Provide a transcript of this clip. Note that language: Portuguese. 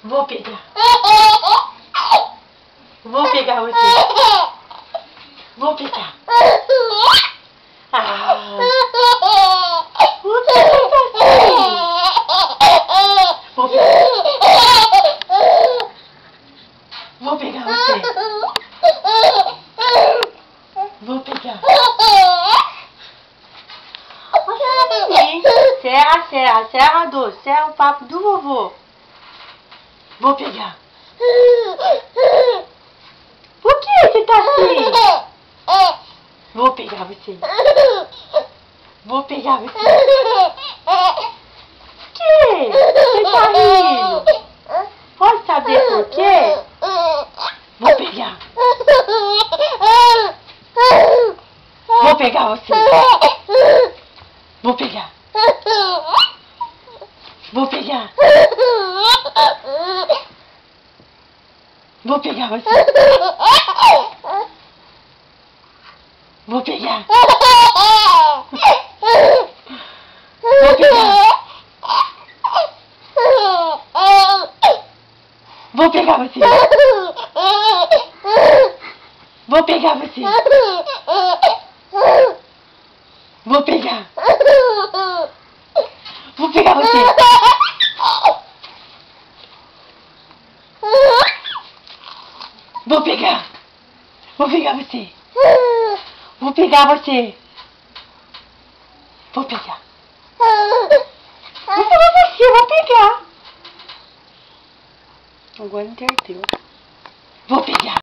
Vou pegar. Vou pegar você. Vou pegar. Ah. Vou pegar você. Vou pegar. Vou pegar você. Vou pegar. Serra, serra, serra doce, serra o papo do vovô. Vou pegar. Por que você tá assim? Vou pegar você. Vou pegar você. Por que você tá rindo? Pode saber por quê? Vou pegar. Vou pegar você. Vou pegar. Vou pegar. Vou pegar você. Vou pegar. Vou pegar. Vou pegar você. Vou pegar você. Vou pegar. Vou pegar você. Vou pegar. Vou pegar você. Vou pegar você. Vou pegar. Vou pegar você, vou pegar. Agora entendeu. Vou pegar.